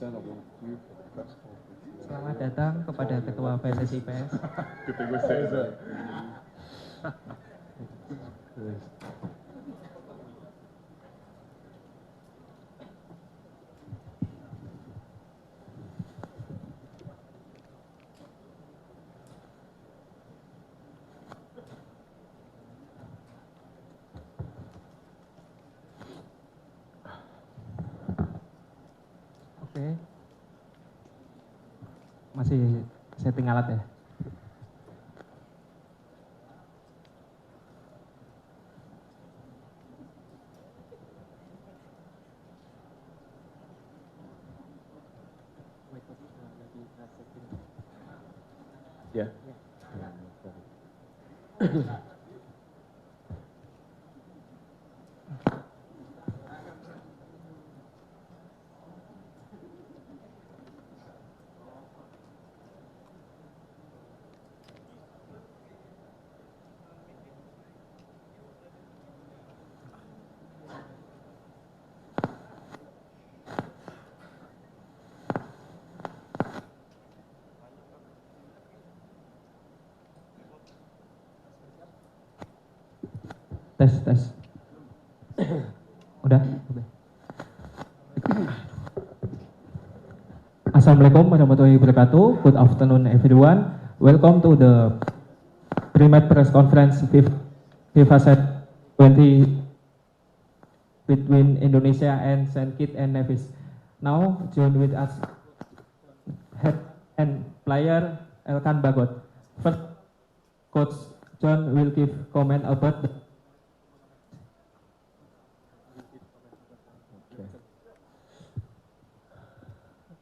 Selamat datang kepada Ketua PSSI PS. Oke. Masih setting alat ya? Ya. Tes. Udah? Oke. Assalamualaikum warahmatullahi wabarakatuh. Good afternoon everyone. Welcome to the pre-match press conference FIFA Set 20 between Indonesia and Saint Kitts and Nevis. Now join with us head and player Elang Mahkota. First, Coach John will give comment about the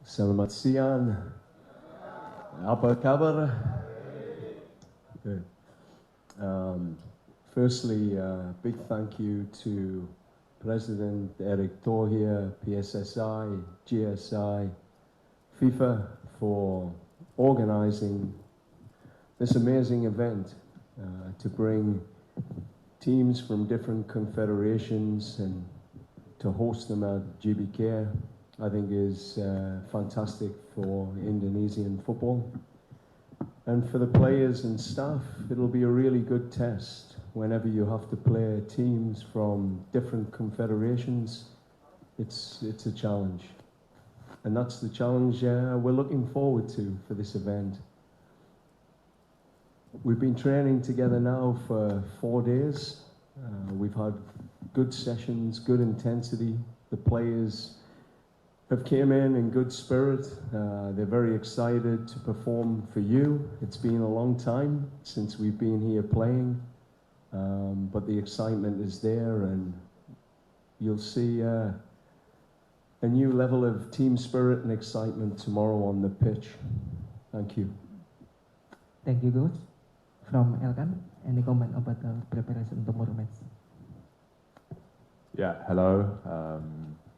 Selamat siang. Apa kabar? Good. Firstly, big thank you to President Eric Torhier, PSSI, GSI, FIFA for organizing this amazing event to bring teams from different confederations and to host them at GBK. I think is fantastic for Indonesian football. And for the players and staff, it'll be a really good test whenever you have to play teams from different confederations. It's a challenge. And that's the challenge we're looking forward to for this event. We've been training together now for 4 days. We've had good sessions, good intensity. The players have came in good spirit. They're very excited to perform for you. It's been a long time since we've been here playing, but the excitement is there, and you'll see a new level of team spirit and excitement tomorrow on the pitch. Thank you. Thank you, Coach. From Elkan, any comment about the preparation tomorrow match? Yeah, hello.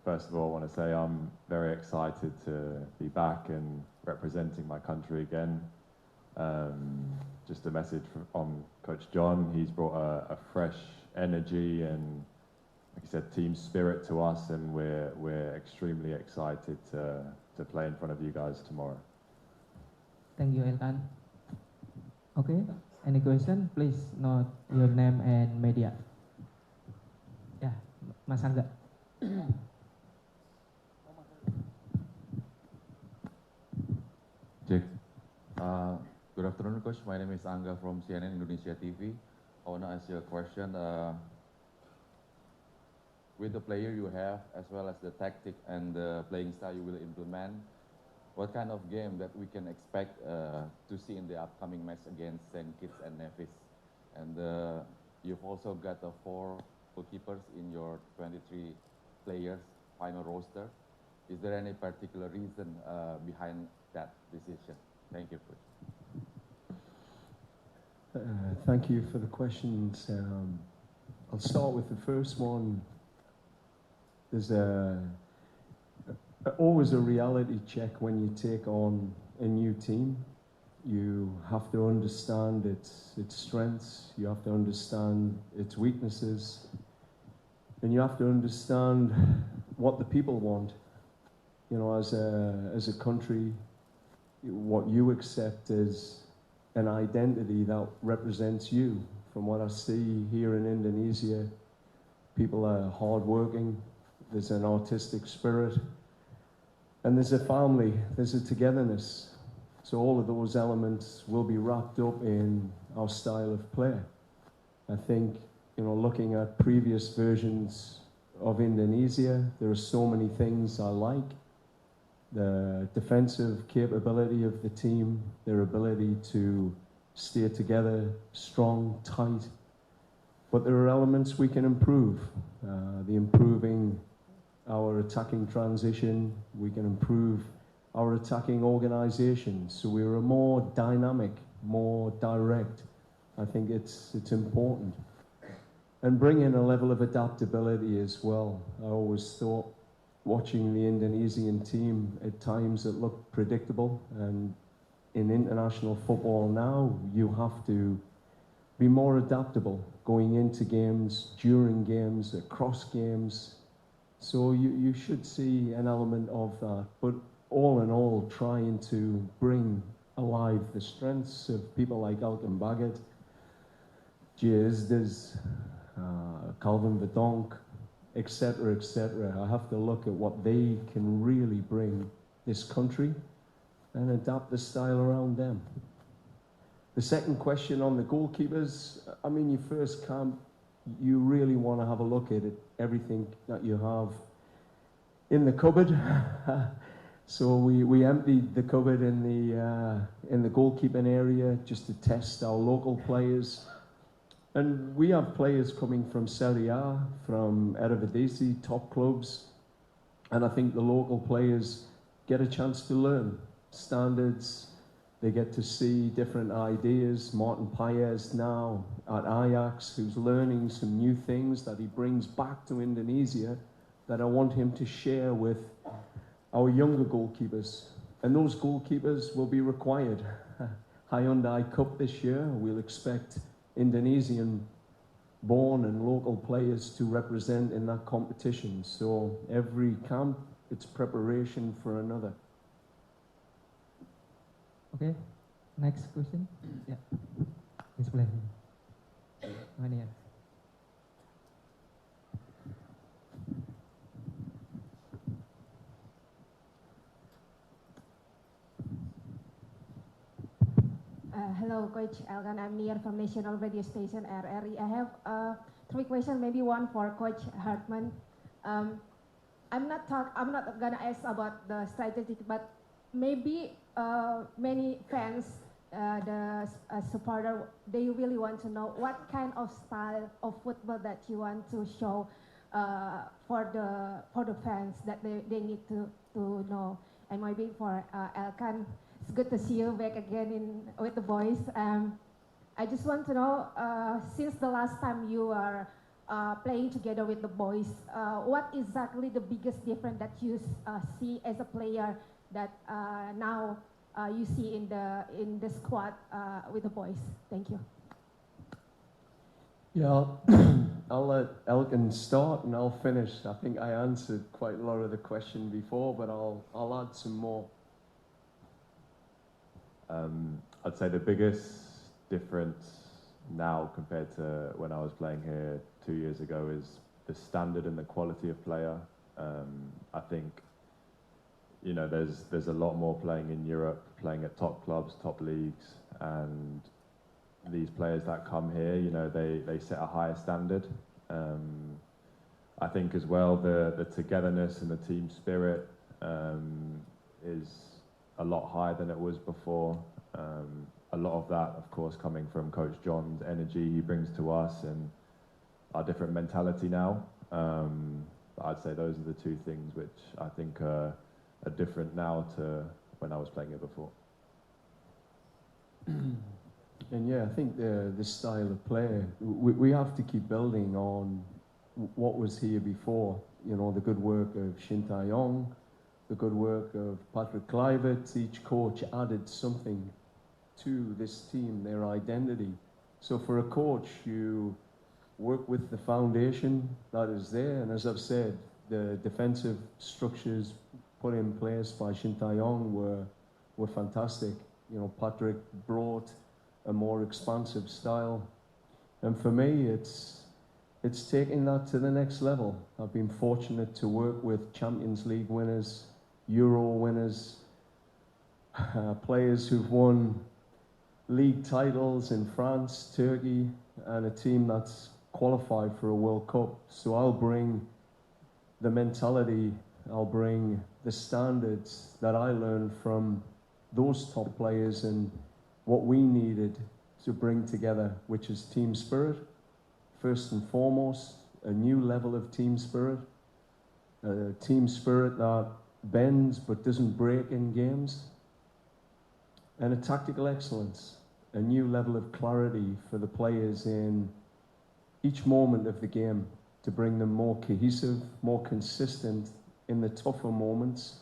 First of all, I want to say I'm very excited to be back and representing my country again. Just a message from Coach John. He's brought a fresh energy and, like I said, team spirit to us, and we're extremely excited to play in front of you guys tomorrow. Thank you, Elkan. Okay, any question? Please note your name and media. Yeah, Mas Angga. Good afternoon, Coach. My name is Angga from CNN Indonesia TV. I want to ask you a question. With the player you have, as well as the tactic and the playing style you will implement, what kind of game that we can expect to see in the upcoming match against Saint Kitts and Nevis? And you've also got 4 goalkeepers in your 23 players final roster. Is there any particular reason behind that decision? Thank you, Coach. Thank you for the questions. I'll start with the first one. There's always a reality check when you take on a new team. You have to understand its strengths, you have to understand its weaknesses, and you have to understand what the people want. you know, as a country, what you accept as an identity that represents you. From what I see here in Indonesia, people are hardworking, there's an artistic spirit, and there's a family, there's a togetherness. So all of those elements will be wrapped up in our style of play. I think, you know, looking at previous versions of Indonesia, there are so many things I like. The defensive capability of the team, their ability to stay together, strong, tight. But there are elements we can improve. The improving our attacking transition, we can improve our attacking organisation. So we're a more dynamic, more direct. I think it's important. And bring in a level of adaptability as well. I always thought, watching the Indonesian team, at times it looked predictable, and in international football now, you have to be more adaptable going into games, during games, across games. So you should see an element of that, but all in all, trying to bring alive the strengths of people like Elkan Bagot, Jezdes, Calvin Verdonk, etc., etc. I have to look at what they can really bring this country and adapt the style around them. The second question on the goalkeepers, I mean, your first camp, you really want to have a look at it, everything that you have in the cupboard. So we emptied the cupboard in the goalkeeping area just to test our local players. And we have players coming from Serie A, from Eredivisie, top clubs. And I think the local players get a chance to learn standards. They get to see different ideas. Martin Paes now at Ajax, who's learning some new things that he brings back to Indonesia that I want him to share with our younger goalkeepers. And those goalkeepers will be required. Hyundai Cup this year, we'll expect Indonesian born and local players to represent in that competition. So every camp, it's preparation for another. Okay, next question. Yeah, display. One here. Hello, Coach Elkan. I'm Nier from National Radio Station RRI. I have 3 questions, maybe one for Coach Herdman. I'm not gonna ask about the strategy, but maybe many fans, the supporter, they really want to know what kind of style of football that you want to show for the fans that they need to know. And maybe for Elkan, it's good to see you back again with the boys. I just want to know, since the last time you are playing together with the boys, what exactly the biggest difference that you see as a player that now you see in the squad with the boys? Thank you. Yeah, I'll let Elkan start and I'll finish. I think I answered quite a lot of the question before, but I'll add some more. I'd say the biggest difference now compared to when I was playing here 2 years ago is the standard and the quality of player. I think, you know, there's a lot more playing in Europe, playing at top clubs, top leagues, and these players that come here, you know, they set a higher standard. I think as well the togetherness and the team spirit is a lot higher than it was before. A lot of that, of course, coming from Coach John's energy he brings to us and our different mentality now. But I'd say those are the 2 things which I think are different now to when I was playing it before. And yeah, I think the style of play, we have to keep building on what was here before. You know, the good work of Shin Tae-yong, the good work of Patrick Kluivert. Each coach added something to this team, their identity. So for a coach, you work with the foundation that is there, and as I've said, the defensive structures put in place by Tayang were fantastic. You know, Patrick brought a more expansive style, and for me, it's taking that to the next level. I've been fortunate to work with Champions League winners, Euro winners, players who've won league titles in France, Turkey, and a team that's qualified for a World Cup. So I'll bring the mentality, I'll bring the standards that I learned from those top players and what we needed to bring together, which is team spirit, first and foremost, a new level of team spirit, a team spirit that bends but doesn't break in games, and a tactical excellence, a new level of clarity for the players in each moment of the game to bring them more cohesive, more consistent in the tougher moments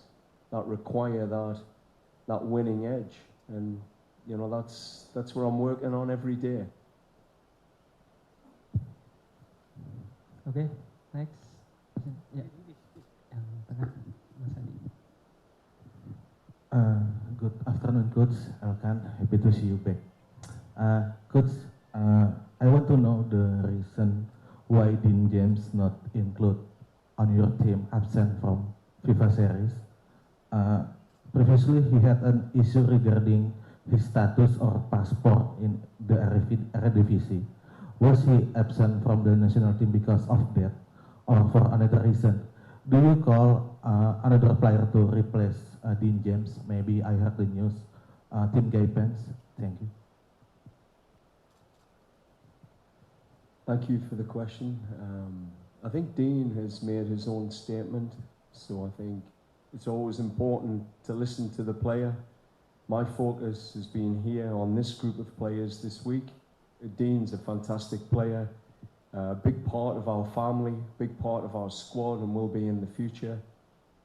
that require that winning edge. And you know, that's what I'm working on every day. Okay, next. Yeah. Yang tengah, Mas Adi. Good afternoon, Coach Elkan. Happy to see you back. Coach, I want to know the reason why Dean James not include on your team absent from FIFA series. Previously, he had an issue regarding his status or passport in the Eredivisie. Was he absent from the national team because of that or for another reason? Do you call another player to replace Dean James? Maybe I heard the news. Tim Gaipens. Thank you. Thank you for the question. I think Dean has made his own statement, so I think it's always important to listen to the player. My focus has been here on this group of players this week. Dean's a fantastic player, a big part of our family, big part of our squad, and will be in the future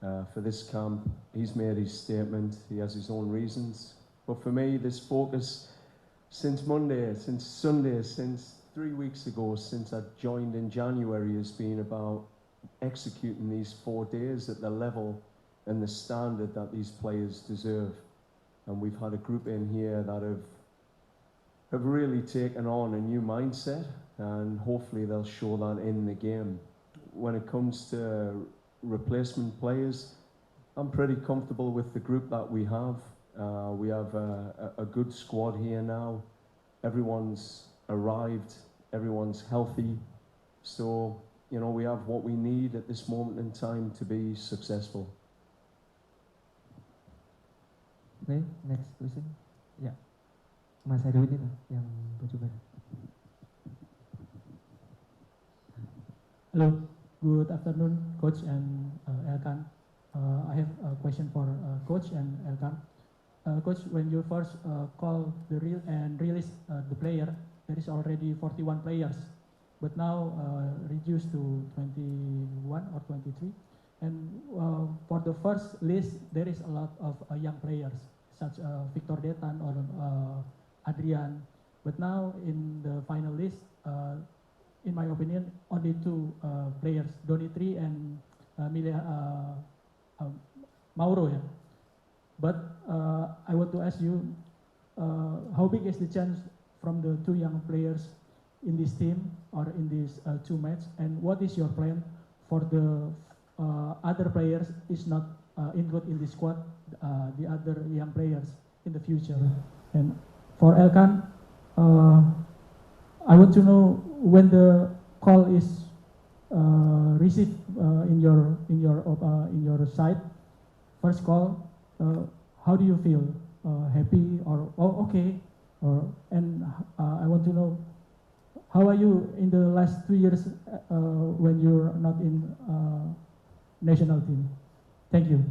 for this camp. He's made his statement, he has his own reasons. But for me, this focus since Monday, since Sunday, since 3 weeks ago, since I joined in January, has been about executing these 4 days at the level and the standard that these players deserve. And we've had a group in here that have really taken on a new mindset, and hopefully they'll show that in the game. When it comes to replacement players, I'm pretty comfortable with the group that we have. We have a good squad here now. Everyone's arrived, everyone's healthy. So, you know, we have what we need at this moment in time to be successful. Okay, next question. Ya, Mas Edwin itu yang baju merah. Hello, good afternoon, Coach and Elkan. I have a question for Coach and Elkan. Coach, when you first call release the player, there is already 41 players, but now reduced to 21 or 23. And for the first list, there is a lot of young players, such Victor Detan or Adrian. But now in the final list, in my opinion, only 2 players, Donitri and Mauro. Yeah. But I want to ask you, how big is the chance from the 2 young players in this team or in these 2 matches? And what is your plan for the other players is not included in the squad, the other young players in the future? And for Elkan, I want to know when the call is received in your side, first call, how do you feel? Happy or okay? And I want to know, how are you in the last 2 years when you're not in national team? Thank you.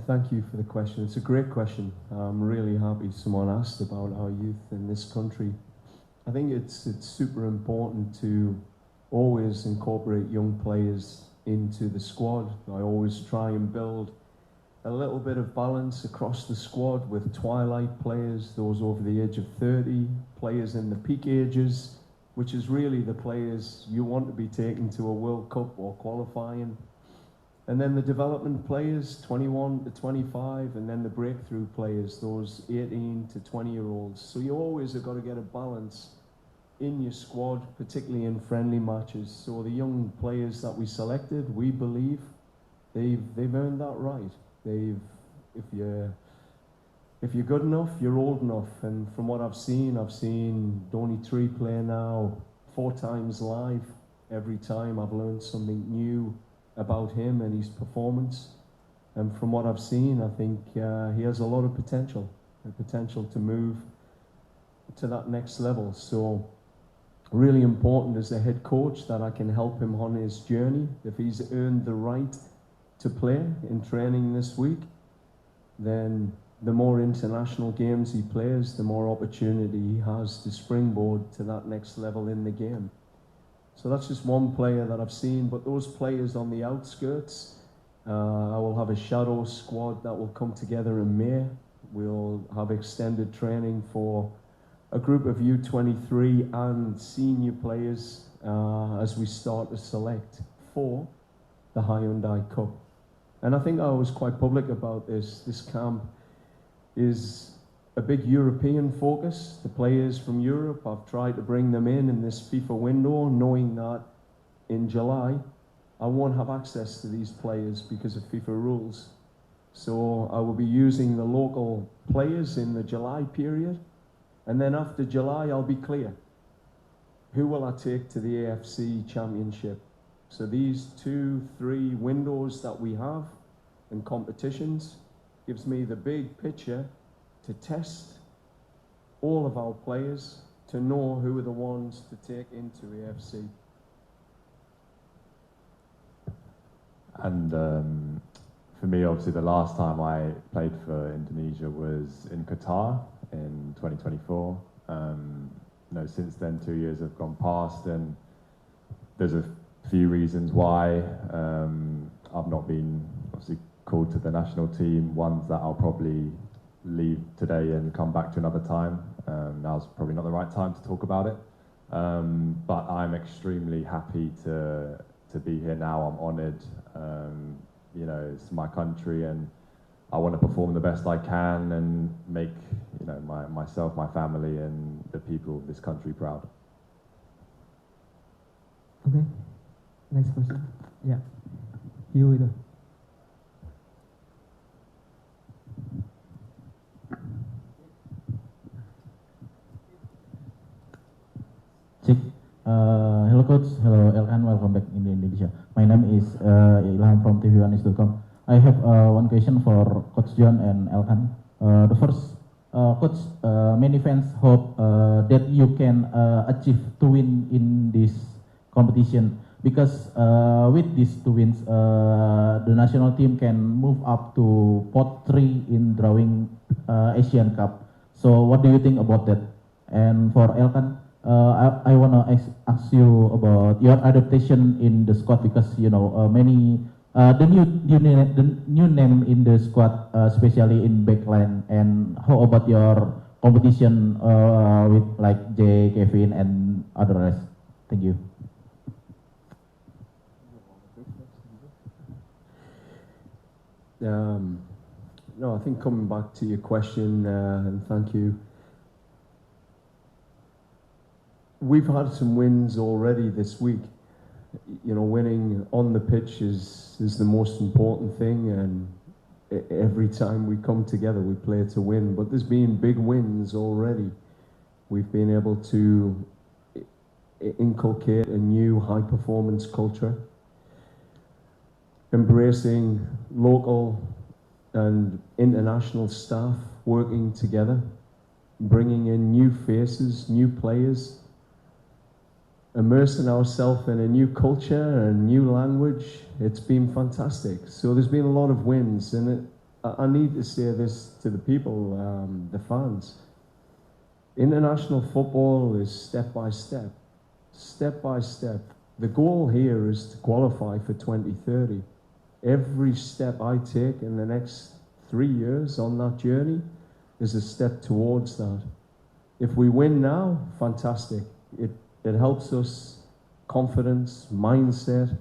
Thank you for the question. It's a great question. I'm really happy someone asked about our youth in this country. I think it's super important to always incorporate young players into the squad. I always try and build a little bit of balance across the squad with twilight players, those over the age of 30, players in the peak ages, which is really the players you want to be taken to a World Cup or qualifying. And then the development players, 21 to 25, and then the breakthrough players, those 18 to 20-year-olds. So you always have got to get a balance in your squad, particularly in friendly matches. So the young players that we selected, we believe they've earned that right. If you're good enough, you're old enough. And from what I've seen Donny Tree play now 4 times live. Every time I've learned something new about him and his performance. And from what I've seen, I think he has a lot of potential, the potential to move to that next level. So really important as a head coach that I can help him on his journey. If he's earned the right to play in training this week, then the more international games he plays, the more opportunity he has to springboard to that next level in the game. So that's just one player that I've seen, but those players on the outskirts, I will have a shadow squad that will come together in May. We'll have extended training for a group of U23 and senior players as we start to select for the Hyundai Cup. And I think I was quite public about this. This camp is a big European focus. The players from Europe, I've tried to bring them in this FIFA window, knowing that in July, I won't have access to these players because of FIFA rules. So I will be using the local players in the July period. And then after July, I'll be clear. Who will I take to the AFC Championship? So these 2-3 windows that we have in competitions gives me the big picture to test all of our players to know who are the ones to take into AFC. And for me, obviously, the last time I played for Indonesia was in Qatar in 2024. Since then, 2 years have gone past, and there's a few reasons why I've not been obviously called to the national team. Ones that I'll probably leave today and come back to another time. Now's probably not the right time to talk about it. But I'm extremely happy to be here now. I'm honoured. It's my country, and I want to perform the best I can and make myself, my family, and the people of this country proud. Okay, next question. Yeah, you either. Hello coach, hello Elang, welcome back in Indonesia. My name is Elang from TV1news.com. I have one question for Coach John and Elkan. The first, Coach, many fans hope that you can achieve 2 wins in this competition, because with these 2 wins, the national team can move up to pot 3 in drawing Asian Cup. So what do you think about that? And for Elkan, I want to ask you about your adaptation in the squad, because many the new name in the squad, especially in backline. And how about your competition with like Jay, Kevin, and others? Thank you. No, I think coming back to your question, and thank you. We've had some wins already this week. Winning on the pitch is the most important thing, and every time we come together, we play to win. But there's been big wins already. We've been able to inculcate a new high-performance culture, embracing local and international staff working together, bringing in new faces, new players, immersing ourselves in a new culture and new language. It's been fantastic. So there's been a lot of wins, and I need to say this to the people, the fans. International football is step by step, step by step. The goal here is to qualify for 2030. Every step I take in the next 3 years on that journey is a step towards that. If we win now, fantastic. It helps us confidence, mindset.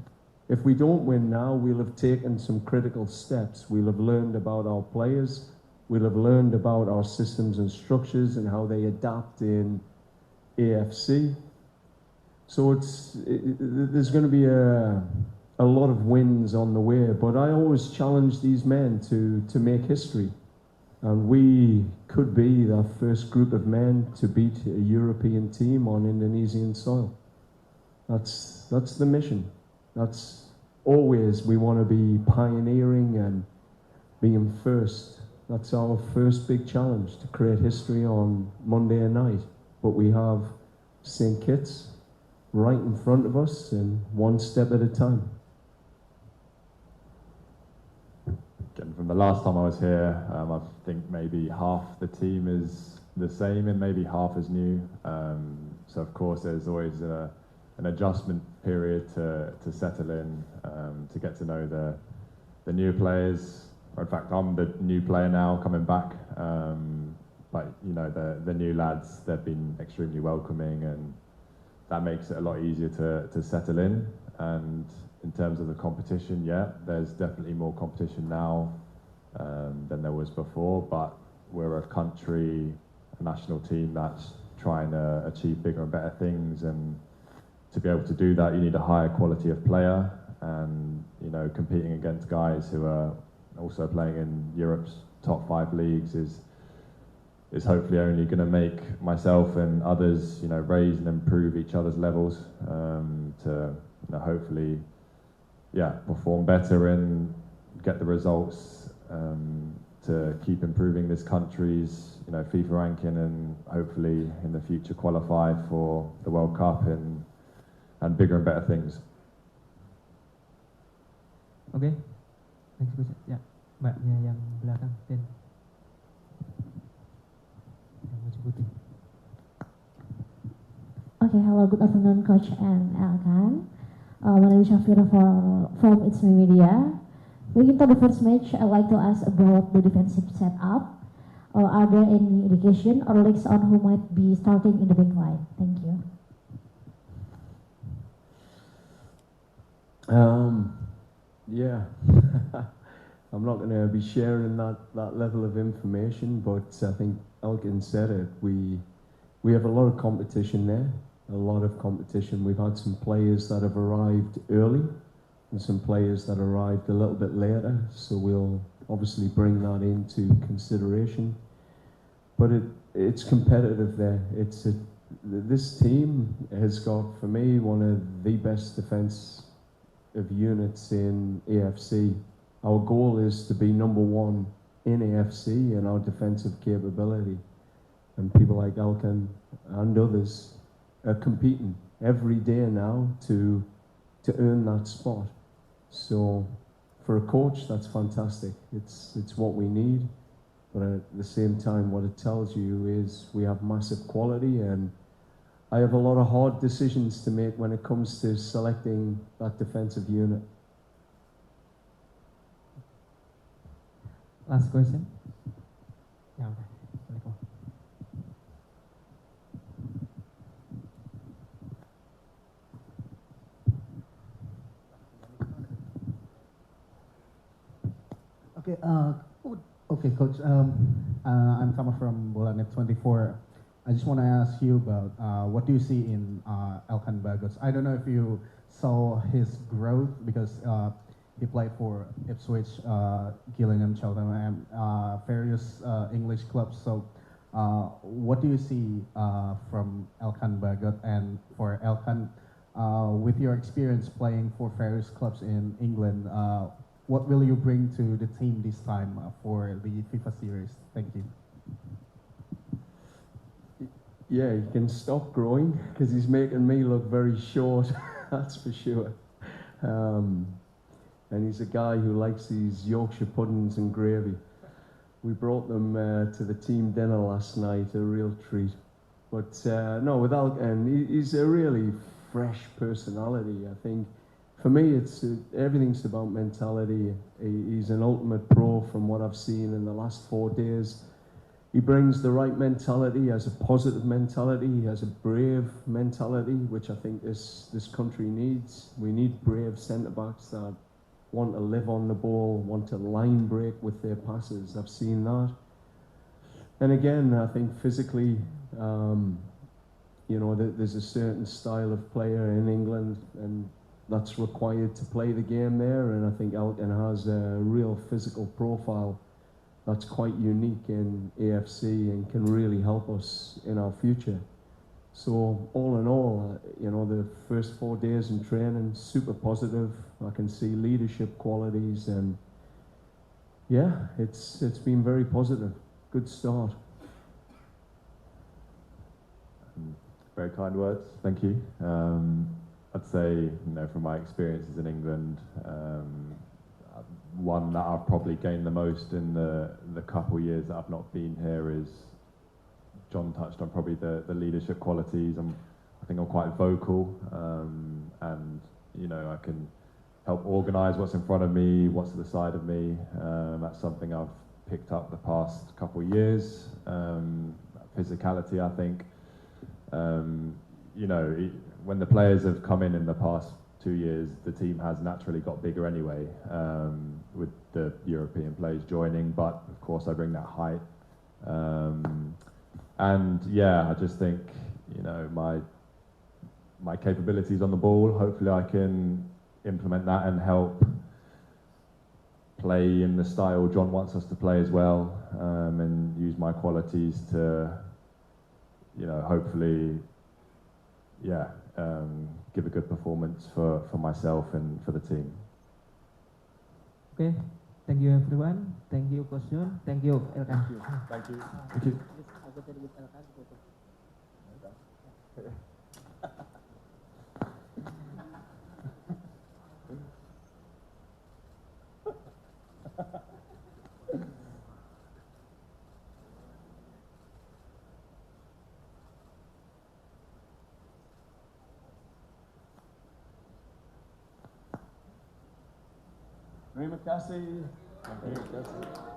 If we don't win now, we'll have taken some critical steps. We'll have learned about our players. We'll have learned about our systems and structures and how they adapt in AFC. So there's going to be a lot of wins on the way, but I always challenge these men to make history. And we could be the first group of men to beat a European team on Indonesian soil. That's the mission. That's always, we want to be pioneering and being first. That's our first big challenge, to create history on Monday night. But we have St. Kitts right in front of us, and one step at a time. Again, from the last time I was here, I think maybe half the team is the same and maybe half is new. So of course there's always an adjustment period to settle in, to get to know the new players. In fact, I'm the new player now coming back, but you know, the new lads, they've been extremely welcoming, and that makes it a lot easier to settle in. And in terms of the competition, yeah, there's definitely more competition now than there was before, but we're a country, a national team that's trying to achieve bigger and better things, and to be able to do that, you need a higher quality of player, and you know, competing against guys who are also playing in Europe's top 5 leagues is hopefully only going to make myself and others, you know, raise and improve each other's levels, to, you know, hopefully, yeah, perform better and get the results, to keep improving this country's, you know, FIFA ranking, and hopefully in the future qualify for the World Cup and bigger and better things. Okay, next question. Ya, mbaknya yang belakang, Ten. Yang maju putih. Okay, hello, good afternoon, Coach and Elkan. My name is Shafira from It's Me Media. Looking to the first match, I'd like to ask about the defensive setup. Are there any indication or leaks on who might be starting in the back line? Thank you. Yeah, I'm not going to be sharing that level of information, but I think Elgin said it. We have a lot of competition there, a lot of competition. We've had some players that have arrived early and some players that arrived a little bit later, so we'll obviously bring that into consideration. But it's competitive there. This team has got, for me, one of the best defense of units in AFC. Our goal is to be #1 in AFC in our defensive capability. And people like Elkan and others are competing every day now to earn that spot. So for a coach, that's fantastic. It's what we need. But at the same time, what it tells you is we have massive quality, and I have a lot of hard decisions to make when it comes to selecting that defensive unit. Last question. Ya udah, Assalamualaikum. Okay, Coach. I'm Tama from Bolanet 24. I just want to ask you about what do you see in Elkan Bagot? I don't know if you saw his growth, because he played for Ipswich, Gillingham, Cheltenham, and various English clubs. So what do you see from Elkan Bagot? And for Elkan, with your experience playing for various clubs in England, what will you bring to the team this time for the FIFA series? Thank you. Yeah, he can stop growing, because he's making me look very short, that's for sure. And he's a guy who likes these Yorkshire puddings and gravy. We brought them to the team dinner last night, a real treat. But no, with Elkan, he's a really fresh personality. I think for me, everything's about mentality. He's an ultimate pro from what I've seen in the last 4 days. he brings the right mentality. He has a positive mentality. He has a brave mentality, which I think this country needs. We need brave centre-backs that want to live on the ball, want to line break with their passes. I've seen that. And again, I think physically, you know, there's a certain style of player in England, and that's required to play the game there. And I think Elkan has a real physical profile that's quite unique in AFC and can really help us in our future. So all in all, you know, the first 4 days in training, super positive. I can see leadership qualities, and yeah, it's been very positive. Good start. Very kind words, thank you. I'd say, you know, from my experiences in England, one that I've probably gained the most in the couple years that I've not been here is, John touched on probably the leadership qualities. I think I'm quite vocal, and you know, I can help organise what's in front of me, what's to the side of me. That's something I've picked up the past couple of years. Physicality, I think. You know, when the players have come in the past 2 years, the team has naturally got bigger anyway, with the European players joining, but of course I bring that height. And yeah, I just think, you know, my capabilities on the ball, hopefully I can implement that and help play in the style John wants us to play as well, and use my qualities to, you know, hopefully, yeah, give a good performance for myself and for the team. Okay, thank you everyone. Thank you Coach John. Thank you Elkan. Thank you. Thank you. Terima kasih. Terima kasih.